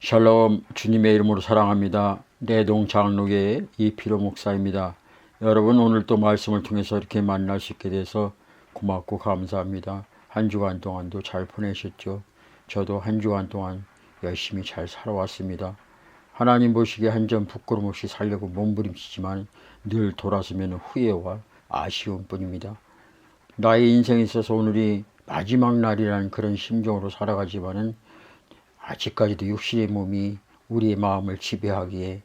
샬롬, 주님의 이름으로 사랑합니다. 내동 장로교의 이필호 목사입니다. 여러분, 오늘 또 말씀을 통해서 이렇게 만날 수 있게 돼서 고맙고 감사합니다. 한 주간 동안도 잘 보내셨죠? 저도 한 주간 동안 열심히 잘 살아왔습니다. 하나님 보시기에 한 점 부끄럼 없이 살려고 몸부림치지만 늘 돌아서면 후회와 아쉬움 뿐입니다. 나의 인생에 있어서 오늘이 마지막 날이라는 그런 심정으로 살아가지만은 아직까지도 육신의 몸이 우리의 마음을 지배하기에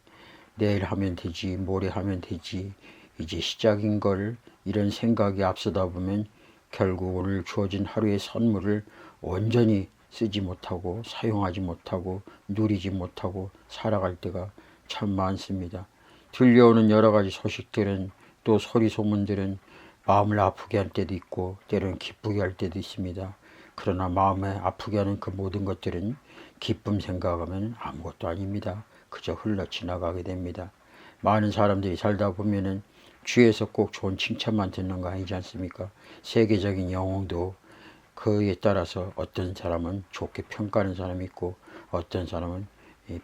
내일 하면 되지, 모레 하면 되지, 이제 시작인 걸, 이런 생각이 앞서다 보면 결국 오늘 주어진 하루의 선물을 온전히 쓰지 못하고 사용하지 못하고 누리지 못하고 살아갈 때가 참 많습니다. 들려오는 여러 가지 소식들은, 또 소리 소문들은 마음을 아프게 할 때도 있고 때로는 기쁘게 할 때도 있습니다. 그러나 마음에 아프게 하는 그 모든 것들은 기쁨 생각하면 아무것도 아닙니다. 그저 흘러 지나가게 됩니다. 많은 사람들이 살다 보면은 주위에서 꼭 좋은 칭찬만 듣는 거 아니지 않습니까? 세계적인 영웅도 그에 따라서 어떤 사람은 좋게 평가하는 사람이 있고 어떤 사람은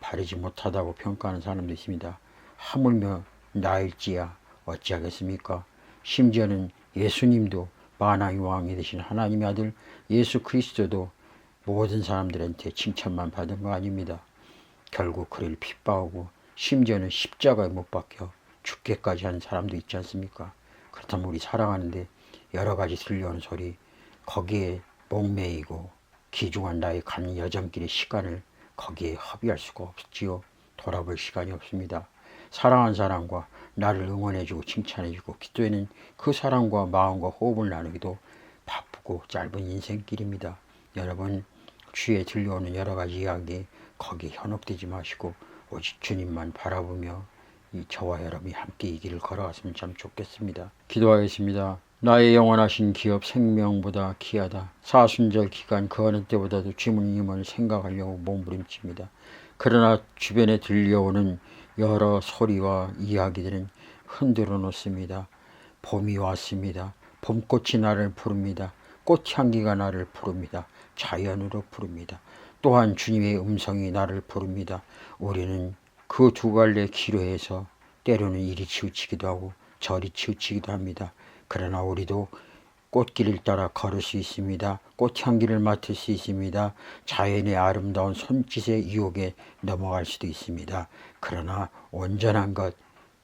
바르지 못하다고 평가하는 사람도 있습니다. 하물며 나일지야 어찌하겠습니까? 심지어는 예수님도 만왕의 왕이 되신 하나님의 아들 예수 그리스도도 모든 사람들한테 칭찬만 받은 거 아닙니다. 결국 그를 핍박하고 심지어는 십자가에 못 박혀 죽게까지 하는 사람도 있지 않습니까? 그렇다면 우리 살아가는데 여러 가지 들려오는 소리, 거기에 목매이고 귀중한 나의 간 여정길의 시간을 거기에 허비할 수가 없지요. 돌아볼 시간이 없습니다. 사랑한 사람과 나를 응원해주고 칭찬해주고 기도에는 그 사람과 마음과 호흡을 나누기도 바쁘고 짧은 인생길입니다. 여러분, 주위에 들려오는 여러 가지 이야기 거기에 현혹되지 마시고 오직 주님만 바라보며 저와 여러분이 함께 이 길을 걸어갔으면 참 좋겠습니다. 기도하겠습니다. 나의 영원하신 기업 생명보다 귀하다. 사순절 기간 그 어느 때보다도 주님을 생각하려고 몸부림칩니다. 그러나 주변에 들려오는 여러 소리와 이야기들은 흔들어 놓습니다. 봄이 왔습니다. 봄꽃이 나를 부릅니다. 꽃향기가 나를 부릅니다. 자연으로 부릅니다. 또한 주님의 음성이 나를 부릅니다. 우리는 그 두 갈래 기로에서 때로는 이리 치우치기도 하고 저리 치우치기도 합니다. 그러나 우리도 꽃길을 따라 걸을 수 있습니다. 꽃향기를 맡을 수 있습니다. 자연의 아름다운 손짓의 유혹에 넘어갈 수도 있습니다. 그러나 온전한 것,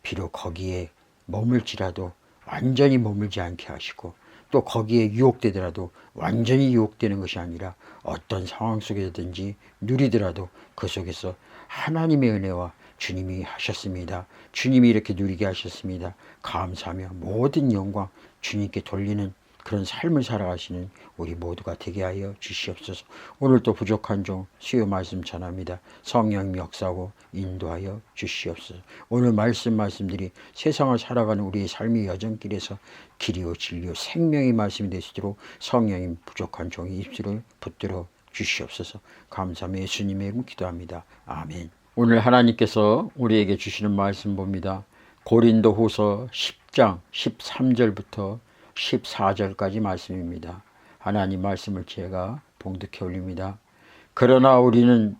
비록 거기에 머물지라도 완전히 머물지 않게 하시고 또 거기에 유혹되더라도 완전히 유혹되는 것이 아니라 어떤 상황 속에서든지 누리더라도 그 속에서 하나님의 은혜와 주님이 하셨습니다. 주님이 이렇게 누리게 하셨습니다. 감사하며 모든 영광 주님께 돌리는 그런 삶을 살아가시는 우리 모두가 되게 하여 주시옵소서. 오늘도 부족한 종 수요 말씀 전합니다. 성령님 역사하고 인도하여 주시옵소서. 오늘 말씀들이 세상을 살아가는 우리의 삶의 여정길에서 길이요 진리요 생명의 말씀이 되시도록 성령님 부족한 종의 입술을 붙들어 주시옵소서. 감사하며 예수님의 이름 기도합니다. 아멘. 오늘 하나님께서 우리에게 주시는 말씀 봅니다. 고린도후서 10장 13절부터 14절까지 말씀입니다. 하나님 말씀을 제가 봉독해 올립니다. 그러나 우리는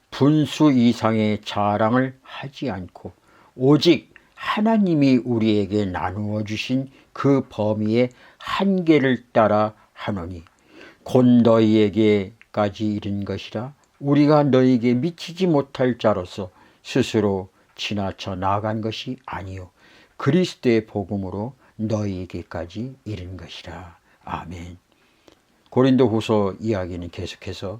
분수 이상의 자랑을 하지 않고 오직 하나님이 우리에게 나누어 주신 그 범위의 한계를 따라 하노니 곧 너희에게까지 이른 것이라. 우리가 너희에게 미치지 못할 자로서 스스로 지나쳐 나아간 것이 아니요 그리스도의 복음으로 너희에게까지 이른 것이라. 아멘. 고린도후서 이야기는 계속해서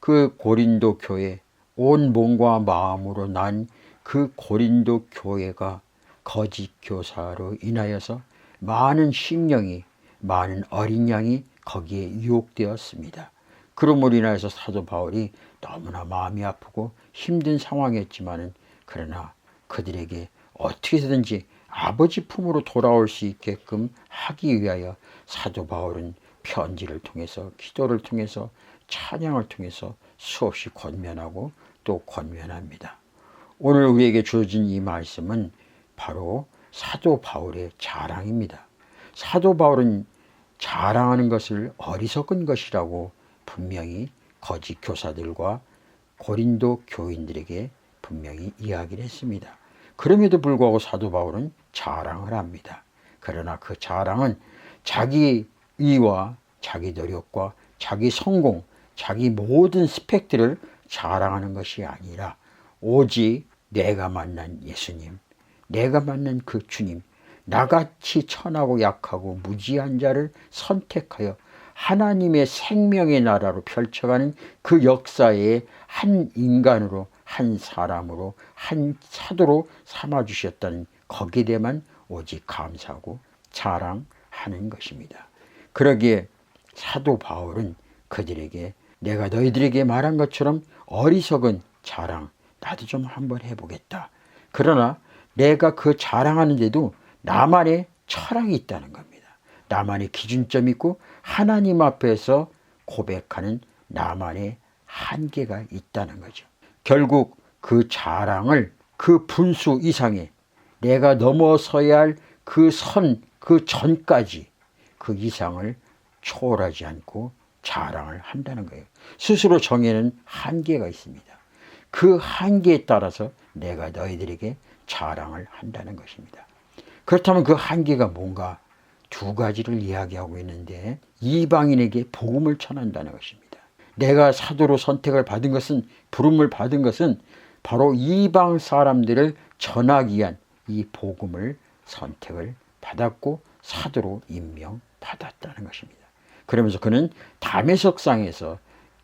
그 고린도 교회, 온 몸과 마음으로 난 그 고린도 교회가 거짓 교사로 인하여서 많은 심령이, 많은 어린 양이 거기에 유혹되었습니다. 그러므로 인하여서 사도 바울이 너무나 마음이 아프고 힘든 상황이었지만은 그러나 그들에게 어떻게 해서든지 아버지 품으로 돌아올 수 있게끔 하기 위하여 사도 바울은 편지를 통해서 기도를 통해서 찬양을 통해서 수없이 권면하고 또 권면합니다. 오늘 우리에게 주어진 이 말씀은 바로 사도 바울의 자랑입니다. 사도 바울은 자랑하는 것을 어리석은 것이라고 분명히 거짓 교사들과 고린도 교인들에게 분명히 이야기를 했습니다. 그럼에도 불구하고 사도 바울은 자랑을 합니다. 그러나 그 자랑은 자기 의와 자기 노력과 자기 성공, 자기 모든 스펙들을 자랑하는 것이 아니라 오직 내가 만난 예수님, 내가 만난 그 주님, 나같이 천하고 약하고 무지한 자를 선택하여 하나님의 생명의 나라로 펼쳐가는 그 역사에 한 인간으로, 한 사람으로, 한 사도로 삼아주셨다는 거기에 대해만 오직 감사하고 자랑하는 것입니다. 그러기에 사도 바울은 그들에게 내가 너희들에게 말한 것처럼 어리석은 자랑 나도 좀 한번 해보겠다. 그러나 내가 그 자랑하는데도 나만의 철학이 있다는 겁니다. 나만의 기준점이 있고 하나님 앞에서 고백하는 나만의 한계가 있다는 거죠. 결국 그 자랑을 그 분수 이상의 내가 넘어서야 할 그 선, 그 전까지 그 이상을 초월하지 않고 자랑을 한다는 거예요. 스스로 정해는 한계가 있습니다. 그 한계에 따라서 내가 너희들에게 자랑을 한다는 것입니다. 그렇다면 그 한계가 뭔가 두 가지를 이야기하고 있는데 이방인에게 복음을 전한다는 것입니다. 내가 사도로 선택을 받은 것은 부름을 받은 것은 바로 이방 사람들을 전하기 위한 이 복음을 선택을 받았고 사도로 임명받았다는 것입니다. 그러면서 그는 담에석상에서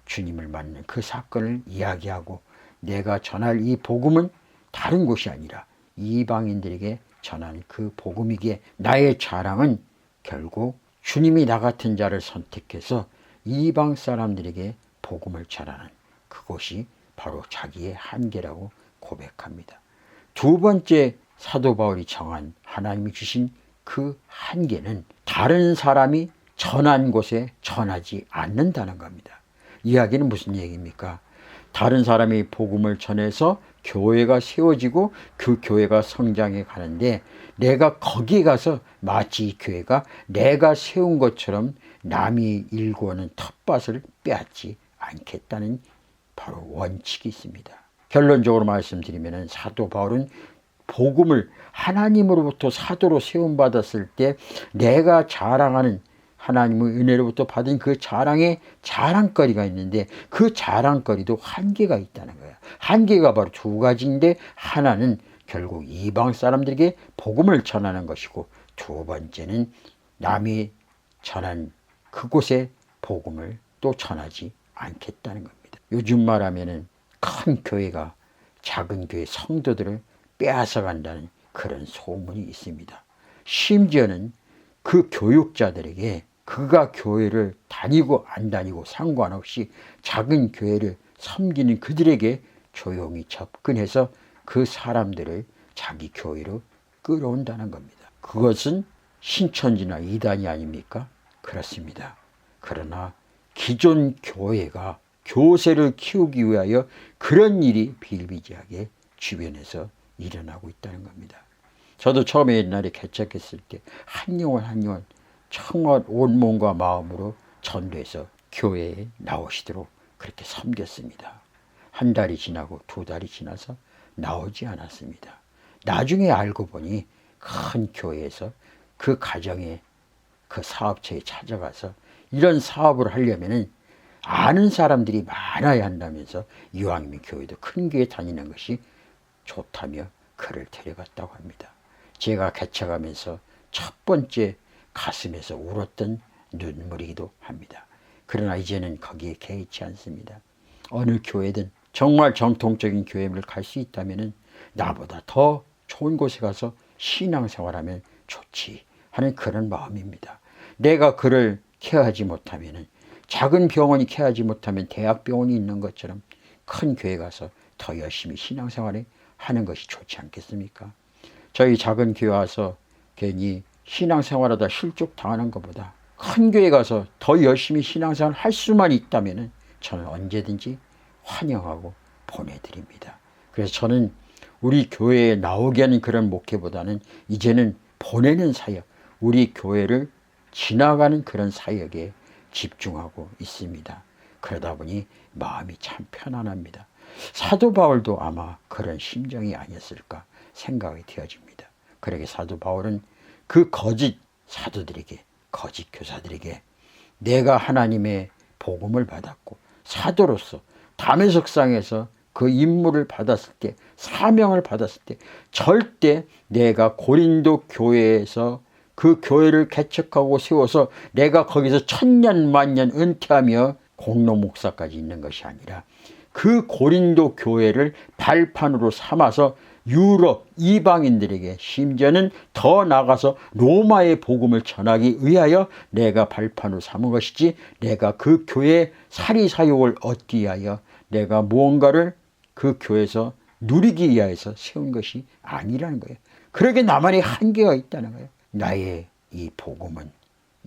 주님을 만난 그 사건을 이야기하고 내가 전할 이 복음은 다른 곳이 아니라 이방인들에게 전한 그 복음이기에 나의 자랑은 결국 주님이 나 같은 자를 선택해서 이방 사람들에게 복음을 전하는 그것이 바로 자기의 한계라고 고백합니다. 두 번째 사도 바울이 정한 하나님이 주신 그 한계는 다른 사람이 전한 곳에 전하지 않는다는 겁니다. 이야기는 무슨 얘기입니까? 다른 사람이 복음을 전해서 교회가 세워지고 그 교회가 성장해 가는데 내가 거기에 가서 마치 이 교회가 내가 세운 것처럼 남이 일구어는 텃밭을 빼앗지 않겠다는 바로 원칙이 있습니다. 결론적으로 말씀드리면 사도 바울은 복음을 하나님으로부터 사도로 세움받았을 때 내가 자랑하는 하나님의 은혜로부터 받은 그 자랑에 자랑거리가 있는데 그 자랑거리도 한계가 있다는 거예요. 한계가 바로 두 가지인데 하나는 결국 이방 사람들에게 복음을 전하는 것이고 두 번째는 남이 전한 그곳에 복음을 또 전하지 않겠다는 겁니다. 요즘 말하면은 큰 교회가 작은 교회 성도들을 빼앗아 간다는 그런 소문이 있습니다. 심지어는 그 교육자들에게 그가 교회를 다니고 안 다니고 상관없이 작은 교회를 섬기는 그들에게 조용히 접근해서 그 사람들을 자기 교회로 끌어온다는 겁니다. 그것은 신천지나 이단이 아닙니까? 그렇습니다. 그러나 기존 교회가 교세를 키우기 위하여 그런 일이 비일비재하게 주변에서 일어나고 있다는 겁니다. 저도 처음에 옛날에 개척했을 때 한 영혼 한 영혼 정말 온몸과 마음으로 전도해서 교회에 나오시도록 그렇게 섬겼습니다. 한 달이 지나고 두 달이 지나서 나오지 않았습니다. 나중에 알고 보니 큰 교회에서 그 가정에 그 사업처에 찾아가서 이런 사업을 하려면은 아는 사람들이 많아야 한다면서 이왕이면 교회도 큰 교회 다니는 것이 좋다며 그를 데려갔다고 합니다. 제가 개척하면서 첫 번째 가슴에서 울었던 눈물이기도 합니다. 그러나 이제는 거기에 개의치 않습니다. 어느 교회든 정말 정통적인 교회를 갈 수 있다면 나보다 더 좋은 곳에 가서 신앙생활하면 좋지 하는 그런 마음입니다. 내가 그를 케어하지 못하면 작은 병원이 케어하지 못하면 대학병원이 있는 것처럼 큰 교회 가서 더 열심히 신앙생활을 하는 것이 좋지 않겠습니까? 저희 작은 교회 와서 괜히 신앙생활하다 실족 당하는 것보다 큰 교회 가서 더 열심히 신앙생활 할 수만 있다면 저는 언제든지 환영하고 보내드립니다. 그래서 저는 우리 교회에 나오게 하는 그런 목회보다는 이제는 보내는 사역, 우리 교회를 지나가는 그런 사역에 집중하고 있습니다. 그러다 보니 마음이 참 편안합니다. 사도 바울도 아마 그런 심정이 아니었을까 생각이 되어집니다. 그러게 사도 바울은 그 거짓 사도들에게, 거짓 교사들에게 내가 하나님의 복음을 받았고 사도로서 다메섹상에서 그 임무를 받았을 때, 사명을 받았을 때 절대 내가 고린도 교회에서 그 교회를 개척하고 세워서 내가 거기서 천년만년 은퇴하며 공로 목사까지 있는 것이 아니라 그 고린도 교회를 발판으로 삼아서 유럽 이방인들에게, 심지어는 더 나아가서 로마의 복음을 전하기 위하여 내가 발판으로 삼은 것이지, 내가 그 교회의 사리사욕을 얻기 위하여 내가 무언가를 그 교회에서 누리기 위하여서 세운 것이 아니라는 거예요. 그러게 나만의 한계가 있다는 거예요. 나의 이 복음은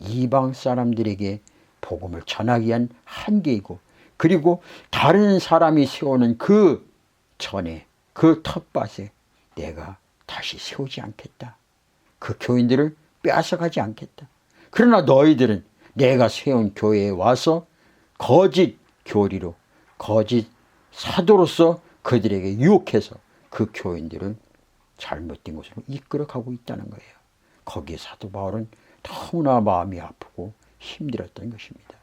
이방 사람들에게 복음을 전하기 위한 한계이고, 그리고 다른 사람이 세우는 그 전에 그 텃밭에 내가 다시 세우지 않겠다. 그 교인들을 빼앗아가지 않겠다. 그러나 너희들은 내가 세운 교회에 와서 거짓 교리로, 거짓 사도로서 그들에게 유혹해서 그 교인들을 잘못된 곳으로 이끌어가고 있다는 거예요. 거기에 사도 바울은 너무나 마음이 아프고 힘들었던 것입니다.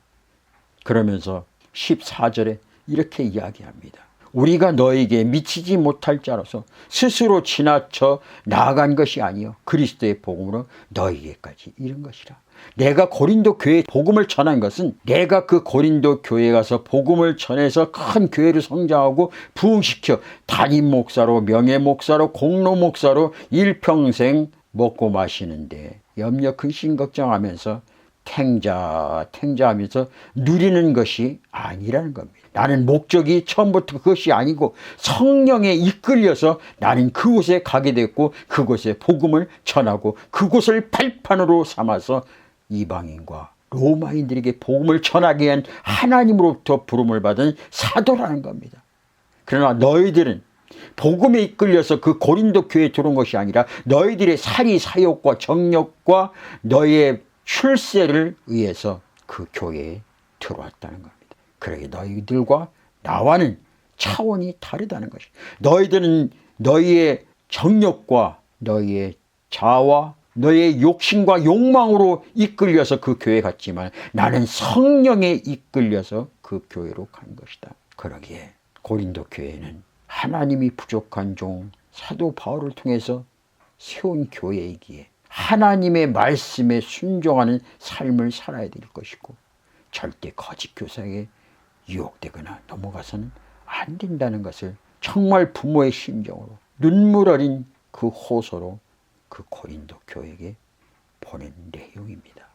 그러면서 14절에 이렇게 이야기합니다. 우리가 너에게 미치지 못할 자로서 스스로 지나쳐 나아간 것이 아니요 그리스도의 복음으로 너에게까지 이른 것이라. 내가 고린도 교회에 복음을 전한 것은 내가 그 고린도 교회에 가서 복음을 전해서 큰 교회를 성장하고 부흥시켜 담임 목사로, 명예 목사로, 공로 목사로 일평생 먹고 마시는데 염려 근심 걱정하면서 탱자하면서 누리는 것이 아니라는 겁니다. 나는 목적이 처음부터 그것이 아니고 성령에 이끌려서 나는 그곳에 가게 됐고 그곳에 복음을 전하고 그곳을 발판으로 삼아서 이방인과 로마인들에게 복음을 전하기 위한 하나님으로부터 부름을 받은 사도라는 겁니다. 그러나 너희들은 복음에 이끌려서 그 고린도 교회에 들어온 것이 아니라 너희들의 사리 사욕과 정욕과 너희의 출세를 위해서 그 교회에 들어왔다는 겁니다. 그러게 너희들과 나와는 차원이 다르다는 것이. 너희들은 너희의 정욕과 너희의 자아와 너희의 욕심과 욕망으로 이끌려서 그 교회에 갔지만 나는 성령에 이끌려서 그 교회로 간 것이다. 그러기에 고린도 교회는 하나님이 부족한 종 사도 바울을 통해서 세운 교회이기에 하나님의 말씀에 순종하는 삶을 살아야 될 것이고 절대 거짓 교사에게 유혹되거나 넘어가서는 안 된다는 것을 정말 부모의 심정으로 눈물 어린 그 호소로 그 고린도 교회에게 보낸 내용입니다.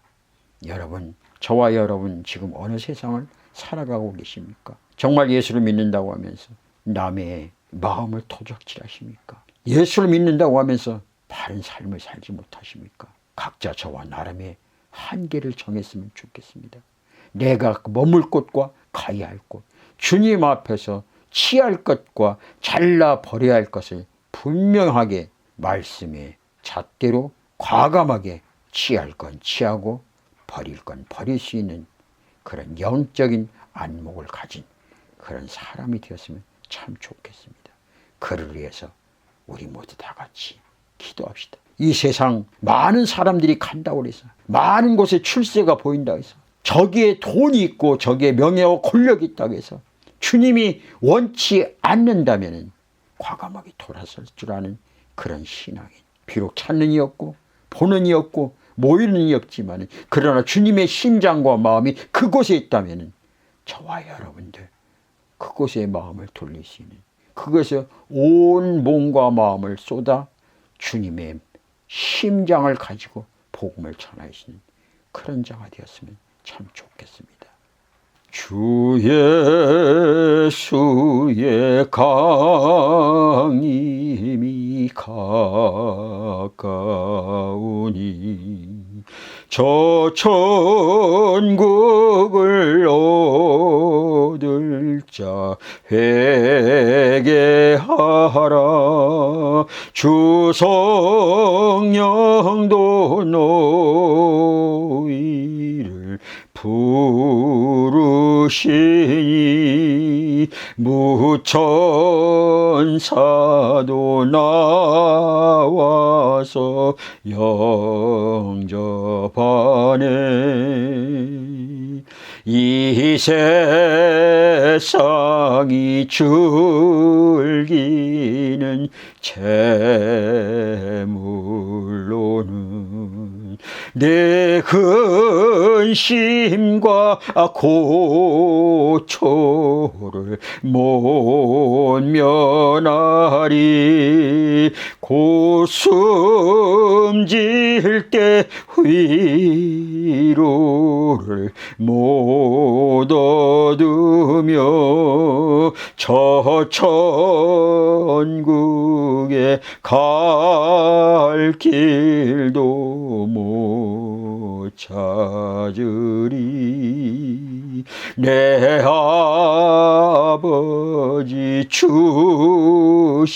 여러분, 저와 여러분 지금 어느 세상을 살아가고 계십니까? 정말 예수를 믿는다고 하면서 남의 마음을 토적질하십니까? 예수를 믿는다고 하면서 바른 삶을 살지 못하십니까? 각자 저와 나름의 한계를 정했으면 좋겠습니다. 내가 머물 곳과 가야 할 곳, 주님 앞에서 취할 것과 잘라 버려야 할 것을 분명하게 말씀에 잣대로 과감하게 취할 건 취하고 버릴 건 버릴 수 있는 그런 영적인 안목을 가진 그런 사람이 되었으면 참 좋겠습니다. 그를 위해서 우리 모두 다 같이 기도합시다. 이 세상 많은 사람들이 간다고 해서 많은 곳에 출세가 보인다고 해서 저기에 돈이 있고 저기에 명예와 권력이 있다고 해서 주님이 원치 않는다면 과감하게 돌아설 줄 아는 그런 신앙인, 비록 찾는 이 없고 보는 이 없고 모이는 이 없지만 그러나 주님의 심장과 마음이 그곳에 있다면 저와 여러분들 그곳에 마음을 돌릴 수 있는, 그것에 온 몸과 마음을 쏟아 주님의 심장을 가지고 복음을 전할 수 있는 그런 자가 되었으면 참 좋겠습니다. 주 예수의 강림이 가까우니 저 천국을 얻을 자 회개하라. 주 성령도 너희를 부르시니 무천사도 나와서 영접하네. 이 세상이 즐기는 재물로는 내 근심과 고초를 못 면하리. 숨질 때 위로를 못 얻으며 저 천국에 갈 길도 못 찾으리. 내 아버지 주시는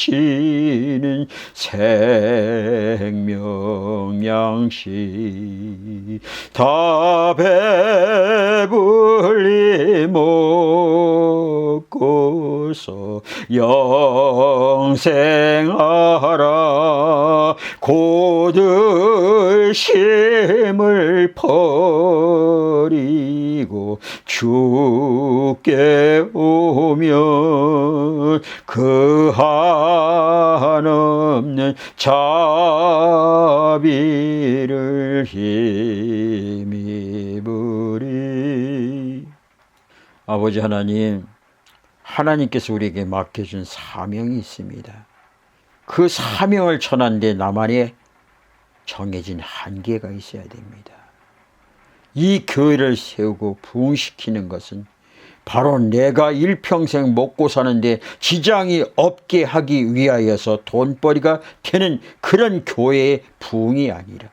생명 양식 다 배불리 먹고서 영생하라. 고들심을 버리고 주께 오면 그 한없는 자비를 힘입으리. 아버지 하나님, 하나님께서 우리에게 맡겨준 사명이 있습니다. 그 사명을 전하는데 나만의 정해진 한계가 있어야 됩니다. 이 교회를 세우고 부흥시키는 것은 바로 내가 일평생 먹고 사는데 지장이 없게 하기 위하여서 돈벌이가 되는 그런 교회의 부흥이 아니라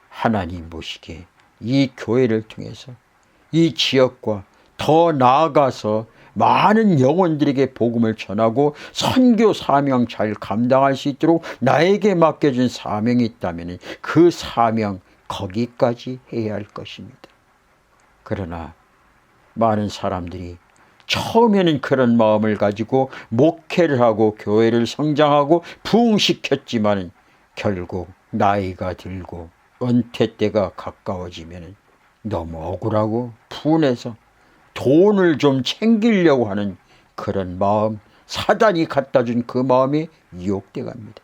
하나님 보시기에 이 교회를 통해서 이 지역과 더 나아가서 많은 영혼들에게 복음을 전하고 선교 사명 잘 감당할 수 있도록 나에게 맡겨진 사명이 있다면 그 사명 거기까지 해야 할 것입니다. 그러나 많은 사람들이 처음에는 그런 마음을 가지고 목회를 하고 교회를 성장하고 부흥시켰지만 결국 나이가 들고 은퇴 때가 가까워지면 너무 억울하고 분해서 돈을 좀 챙기려고 하는 그런 마음, 사단이 갖다 준 그 마음에 유혹돼 갑니다.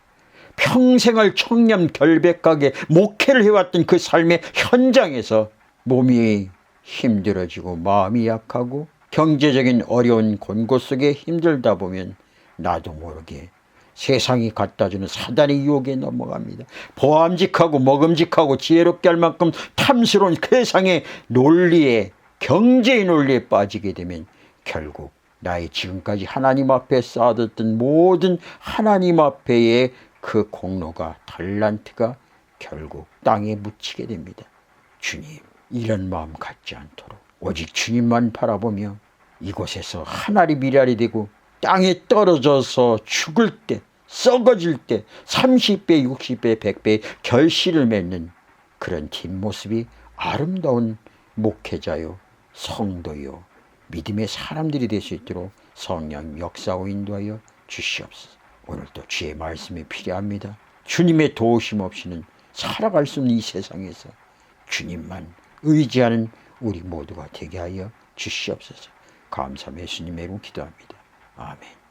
평생을 청렴 결백하게 목회를 해왔던 그 삶의 현장에서 몸이 힘들어지고 마음이 약하고 경제적인 어려운 곤고 속에 힘들다 보면 나도 모르게 세상이 갖다주는 사단의 유혹에 넘어갑니다. 보암직하고 먹음직하고 지혜롭게 할 만큼 탐스러운 세상의 논리에, 경제의 논리에 빠지게 되면 결국 나의 지금까지 하나님 앞에 쌓아뒀던 모든 하나님 앞에의 그 공로가, 달란트가 결국 땅에 묻히게 됩니다. 주님, 이런 마음 갖지 않도록 오직 주님만 바라보며 이곳에서 한 알이 미랄이 되고 땅에 떨어져서 죽을 때, 썩어질 때 30배, 60배, 100배의 결실을 맺는 그런 뒷모습이 아름다운 목회자요, 성도요, 믿음의 사람들이 될 수 있도록 성령 역사하고 인도하여 주시옵소서. 오늘도 주의 말씀이 필요합니다. 주님의 도우심 없이는 살아갈 수 없는 이 세상에서 주님만 의지하는 우리 모두가 되게 하여 주시옵소서. 감사하며 예수님의 이름으로 기도합니다. 아멘.